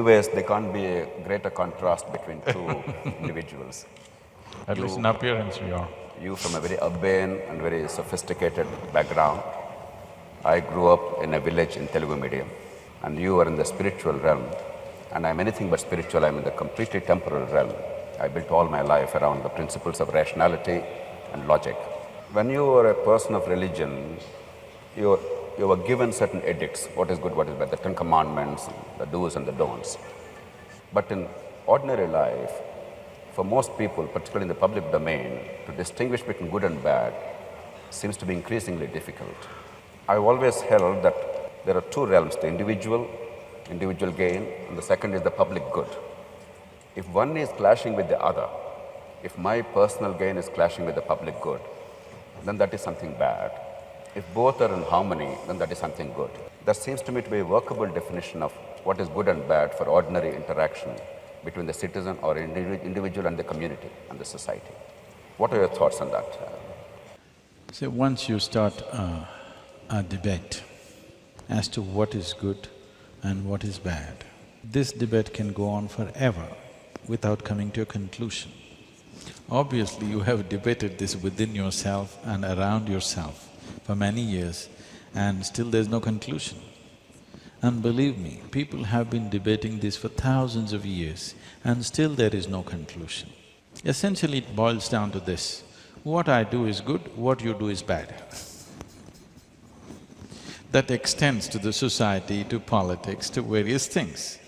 ways, there can't be a greater contrast between two individuals. At least in appearance you are. You from a very urbane and very sophisticated background. I grew up in a village in Telugu medium, and you are in the spiritual realm. And I'm anything but spiritual, I'm in the completely temporal realm. I built all my life around the principles of rationality and logic. When you are a person of religion, you were given certain edicts, what is good, what is bad, the 10 commandments, the do's and the don'ts. But in ordinary life, for most people, particularly in the public domain, to distinguish between good and bad seems to be increasingly difficult. I've always held that there are two realms, the individual gain, and the second is the public good. If one is clashing with the other, if my personal gain is clashing with the public good, then that is something bad. If both are in harmony, then that is something good. That seems to me to be a workable definition of what is good and bad for ordinary interaction between the citizen or individual and the community and the society. What are your thoughts on that? So once you start a debate as to what is good and what is bad, this debate can go on forever without coming to a conclusion. Obviously, you have debated this within yourself and around yourself for many years, and still there's no conclusion. And believe me, people have been debating this for thousands of years, and still there is no conclusion. Essentially, it boils down to this: what I do is good, what you do is bad. That extends to the society, to politics, to various things.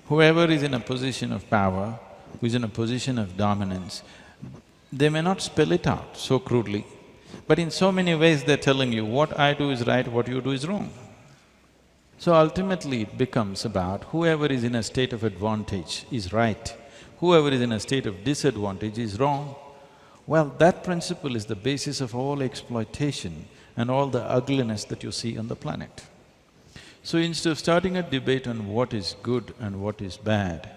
Whoever is in a position of power, who is in a position of dominance, they may not spell it out so crudely, but in so many ways they're telling you, what I do is right, what you do is wrong. So ultimately it becomes about whoever is in a state of advantage is right, whoever is in a state of disadvantage is wrong. Well, that principle is the basis of all exploitation and all the ugliness that you see on the planet. So instead of starting a debate on what is good and what is bad,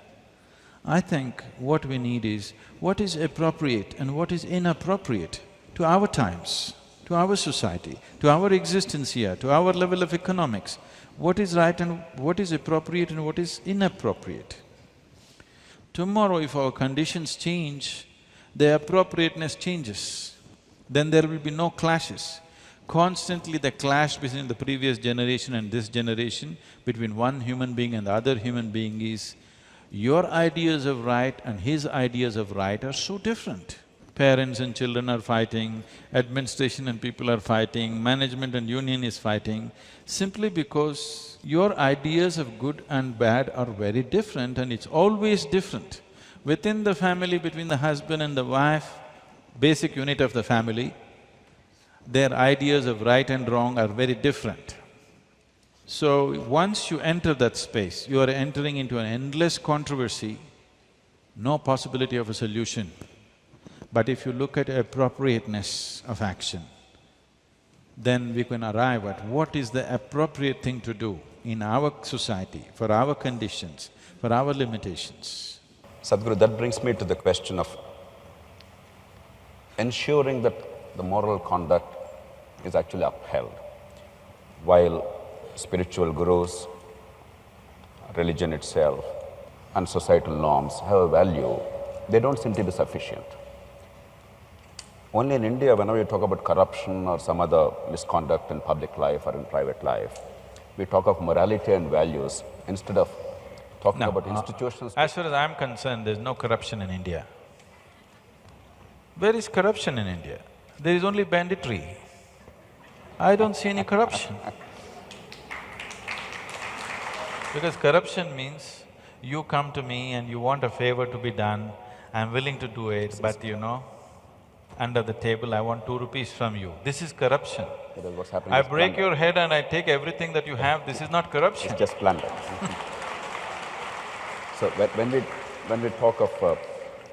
I think what we need is what is appropriate and what is inappropriate to our times, to our society, to our existence here, to our level of economics. What is right and what is appropriate and what is inappropriate. Tomorrow if our conditions change, the appropriateness changes, then there will be no clashes. Constantly the clash between the previous generation and this generation, between one human being and the other human being is, your ideas of right and his ideas of right are so different. Parents and children are fighting, administration and people are fighting, management and union is fighting, simply because your ideas of good and bad are very different, and it's always different. Within the family, between the husband and the wife, basic unit of the family, their ideas of right and wrong are very different. So once you enter that space, you are entering into an endless controversy, no possibility of a solution. But if you look at appropriateness of action, then we can arrive at what is the appropriate thing to do in our society, for our conditions, for our limitations. Sadhguru, that brings me to the question of ensuring that the moral conduct is actually upheld. While spiritual gurus, religion itself and societal norms have a value, they don't seem to be sufficient. Only in India, whenever you talk about corruption or some other misconduct in public life or in private life, we talk of morality and values instead of talking about institutions. As far as I'm concerned, there's no corruption in India. Where is corruption in India? There is only banditry. I don't see any corruption. Because corruption means you come to me and you want a favor to be done, I'm willing to do it, but you know, under the table I want 2 rupees from you. This is corruption. I break your head and I take everything that you have, this is not corruption. It's just plunder. So when we talk of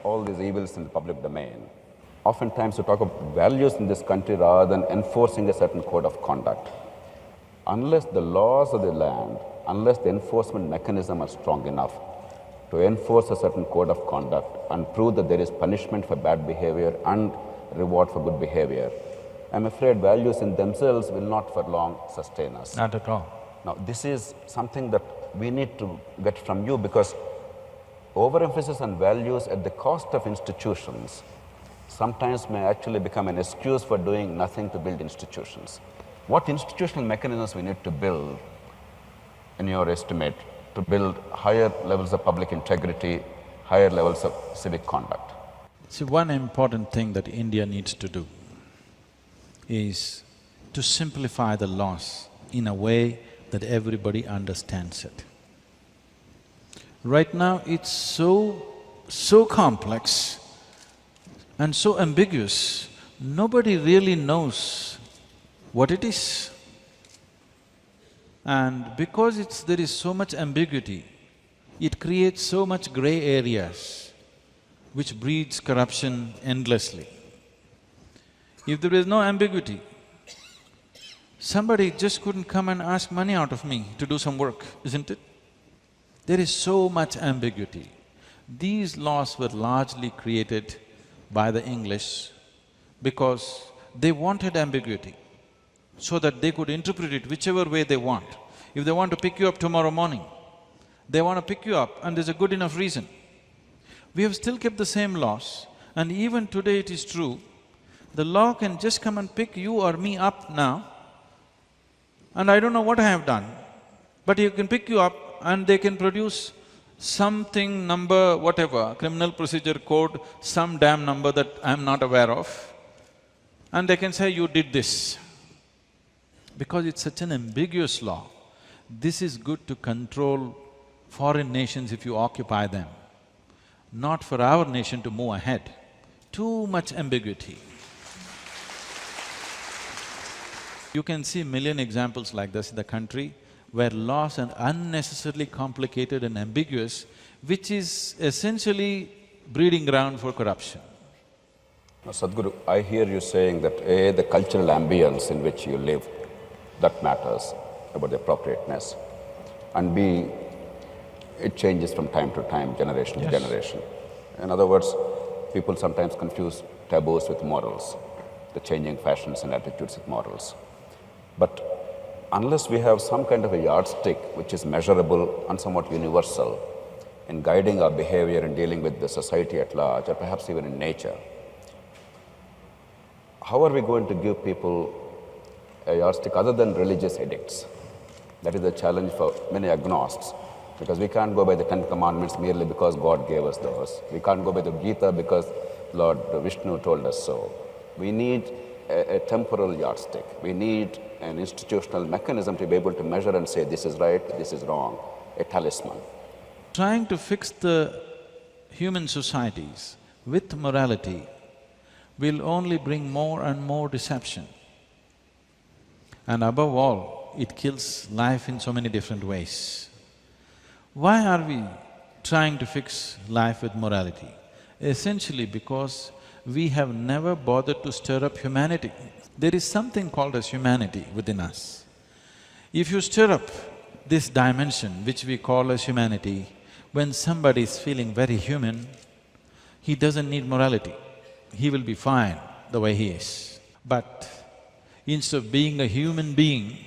all these evils in the public domain, oftentimes we talk of values in this country rather than enforcing a certain code of conduct. Unless the laws of the land, unless the enforcement mechanism are strong enough to enforce a certain code of conduct and prove that there is punishment for bad behavior and reward for good behavior, I'm afraid values in themselves will not for long sustain us. Not at all. Now, this is something that we need to get from you, because overemphasis on values at the cost of institutions sometimes may actually become an excuse for doing nothing to build institutions. What institutional mechanisms we need to build, in your estimate, to build higher levels of public integrity, higher levels of civic conduct? See, one important thing that India needs to do is to simplify the laws in a way that everybody understands it. Right now, it's so complex and so ambiguous, nobody really knows what it is. And because there is so much ambiguity, it creates so much gray areas, which breeds corruption endlessly. If there is no ambiguity, somebody just couldn't come and ask money out of me to do some work, isn't it? There is so much ambiguity. These laws were largely created by the English because they wanted ambiguity, so that they could interpret it whichever way they want. If they want to pick you up tomorrow morning, they want to pick you up and there's a good enough reason. We have still kept the same laws, and even today it is true, the law can just come and pick you or me up now, and I don't know what I have done, but he can pick you up and they can produce something, number, whatever, criminal procedure code, some damn number that I'm not aware of, and they can say, you did this. Because it's such an ambiguous law, this is good to control foreign nations if you occupy them, not for our nation to move ahead. Too much ambiguity. You can see a million examples like this in the country, where laws are unnecessarily complicated and ambiguous, which is essentially breeding ground for corruption. Now, Sadhguru, I hear you saying that A, the cultural ambience in which you live, that matters about the appropriateness, and B, it changes from time to time, generation to generation. In other words, people sometimes confuse taboos with morals, the changing fashions and attitudes with morals. But unless we have some kind of a yardstick which is measurable and somewhat universal in guiding our behavior and dealing with the society at large, or perhaps even in nature, how are we going to give people a yardstick other than religious edicts? That is the challenge for many agnostics, because we can't go by the 10 Commandments merely because God gave us those. We can't go by the Gita because Lord Vishnu told us so. We need a temporal yardstick. We need an institutional mechanism to be able to measure and say, this is right, this is wrong, a talisman. Trying to fix the human societies with morality will only bring more and more deception. And above all, it kills life in so many different ways. Why are we trying to fix life with morality? Essentially because we have never bothered to stir up humanity. There is something called as humanity within us. If you stir up this dimension, which we call as humanity, when somebody is feeling very human, he doesn't need morality. He will be fine the way he is. But instead of being a human being,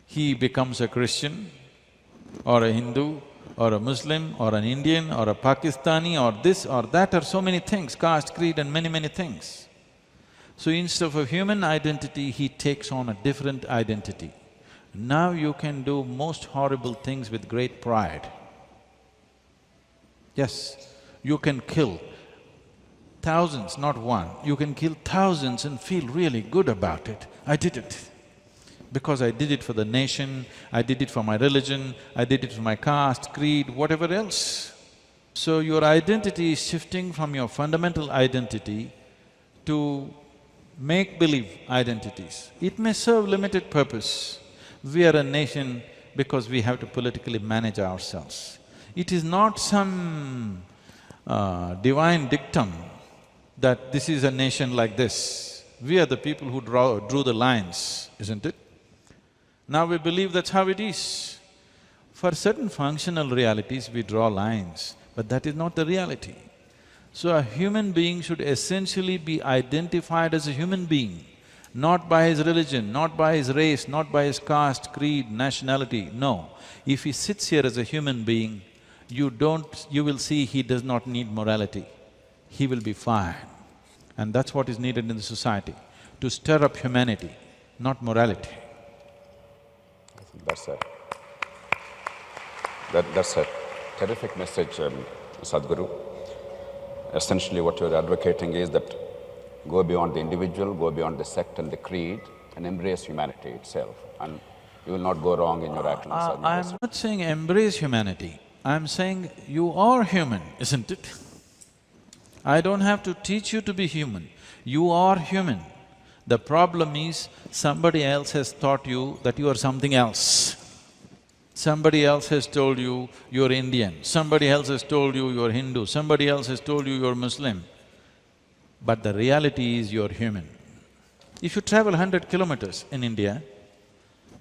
he becomes a Christian or a Hindu or a Muslim or an Indian or a Pakistani or this or that, or so many things, caste, creed and many things. So instead of a human identity, he takes on a different identity. Now you can do most horrible things with great pride. Yes, you can kill thousands, not one, you can kill thousands and feel really good about it. I did it. Because I did it for the nation, I did it for my religion, I did it for my caste, creed, whatever else. So your identity is shifting from your fundamental identity to make-believe identities. It may serve limited purpose. We are a nation because we have to politically manage ourselves. It is not some divine dictum that this is a nation like this. We are the people who drew the lines, isn't it? Now we believe that's how it is. For certain functional realities, we draw lines, but that is not the reality. So a human being should essentially be identified as a human being, not by his religion, not by his race, not by his caste, creed, nationality, no. If he sits here as a human being, you will see he does not need morality. He will be fine. And that's what is needed in the society, to stir up humanity, not morality. That's it. That's a terrific message, Sadhguru. Essentially what you're advocating is that go beyond the individual, go beyond the sect and the creed, and embrace humanity itself. And you will not go wrong in your actions. I'm not saying embrace humanity, I'm saying you are human, isn't it? I don't have to teach you to be human, you are human. The problem is, somebody else has taught you that you are something else. Somebody else has told you you're Indian, somebody else has told you you're Hindu, somebody else has told you you're Muslim. But the reality is you're human. If you travel 100 kilometers in India,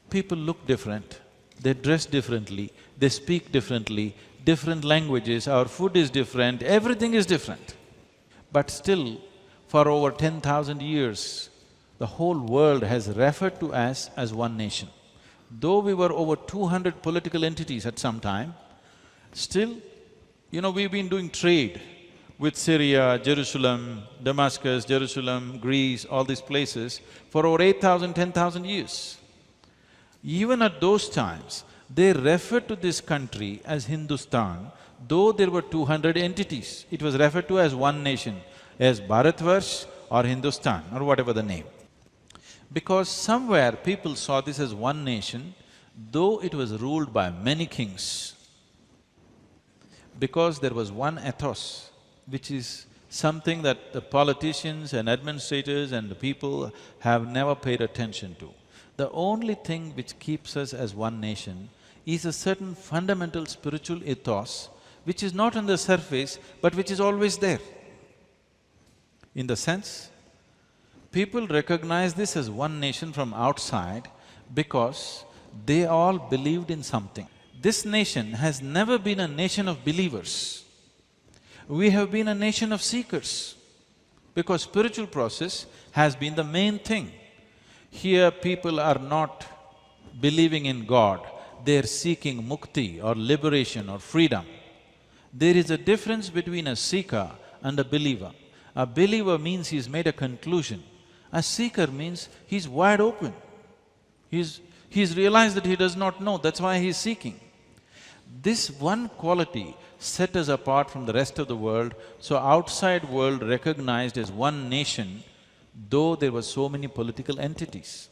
people look different, they dress differently, they speak differently, different languages, our food is different, everything is different. But still, for over 10,000 years, the whole world has referred to us as one nation. Though we were over 200 political entities at some time, still, we've been doing trade with Syria, Jerusalem, Damascus, Jerusalem, Greece, all these places for over 8,000, 10,000 years. Even at those times, they referred to this country as Hindustan, though there were 200 entities. It was referred to as one nation, as Bharatvarsh or Hindustan or whatever the name. Because somewhere people saw this as one nation, though it was ruled by many kings. Because there was one ethos, which is something that the politicians and administrators and the people have never paid attention to. The only thing which keeps us as one nation is a certain fundamental spiritual ethos, which is not on the surface, but which is always there. In the sense, people recognize this as one nation from outside because they all believed in something. This nation has never been a nation of believers. We have been a nation of seekers because spiritual process has been the main thing. Here people are not believing in God, they're seeking mukti or liberation or freedom. There is a difference between a seeker and a believer. A believer means he's made a conclusion. A seeker means he's wide open. He's realized that he does not know, that's why he's seeking. This one quality set us apart from the rest of the world, so outside world recognized as one nation, though there were so many political entities.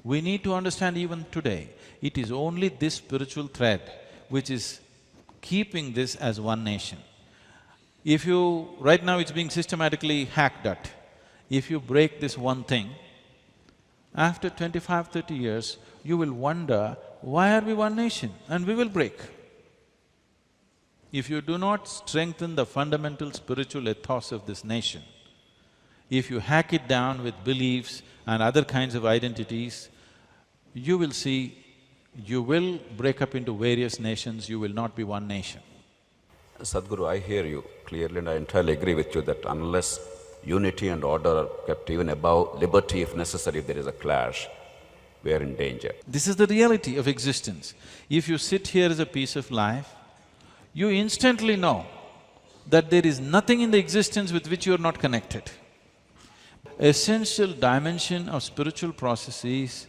We need to understand even today, it is only this spiritual thread which is keeping this as one nation. Right now it's being systematically hacked at. If you break this one thing, after 25, 30 years, you will wonder, why are we one nation? And we will break. If you do not strengthen the fundamental spiritual ethos of this nation, if you hack it down with beliefs and other kinds of identities, you will see, you will break up into various nations, you will not be one nation. Sadhguru, I hear you clearly and I entirely agree with you that unless unity and order are kept even above liberty, if necessary, if there is a clash, we are in danger. This is the reality of existence. If you sit here as a piece of life, you instantly know that there is nothing in the existence with which you are not connected. Essential dimension of spiritual process is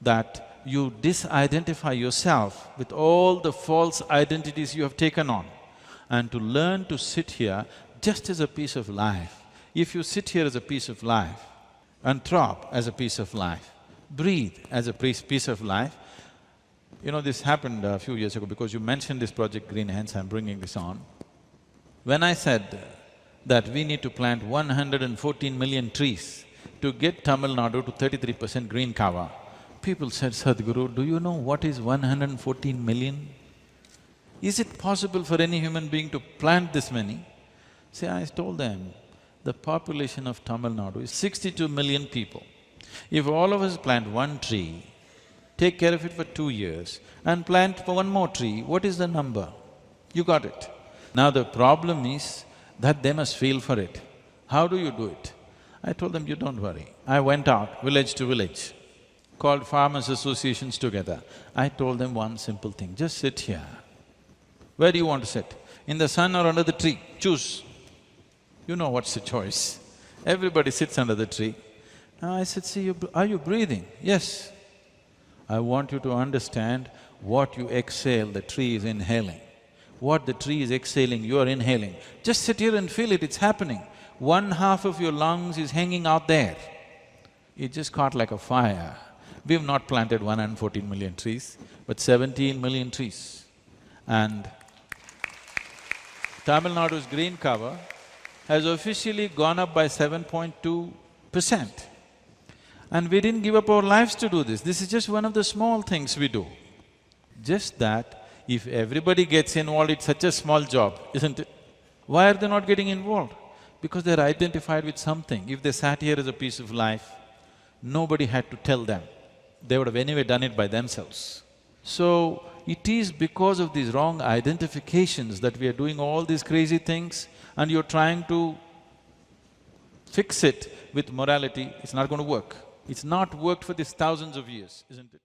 that you disidentify yourself with all the false identities you have taken on, and to learn to sit here just as a piece of life. If you sit here as a piece of life, and throb as a piece of life, breathe as a piece of life, this happened a few years ago because you mentioned this project Green, hence I'm bringing this on. When I said that we need to plant 114 million trees to get Tamil Nadu to 33% green cover, people said, Sadhguru, do you know what is 114 million? Is it possible for any human being to plant this many? See, I told them, the population of Tamil Nadu is 62 million people. If all of us plant one tree, take care of it for 2 years and plant for one more tree, what is the number? You got it. Now the problem is that they must feel for it. How do you do it? I told them, you don't worry. I went out village to village, called farmers' associations together. I told them one simple thing, just sit here. Where do you want to sit? In the sun or under the tree? Choose. You know what's the choice. Everybody sits under the tree. Now I said, see, are you breathing? Yes. I want you to understand what you exhale, the tree is inhaling. What the tree is exhaling, you are inhaling. Just sit here and feel it, it's happening. 1/2 of your lungs is hanging out there. It just caught like a fire. We've not planted 114 million trees, but 17 million trees. And Tamil Nadu's green cover has officially gone up by 7.2%. And we didn't give up our lives to do this. This is just one of the small things we do. Just that, if everybody gets involved, it's such a small job, isn't it? Why are they not getting involved? Because they're identified with something. If they sat here as a piece of life, nobody had to tell them. They would have anyway done it by themselves. So, it is because of these wrong identifications that we are doing all these crazy things, and you're trying to fix it with morality. It's not going to work. It's not worked for these thousands of years, isn't it?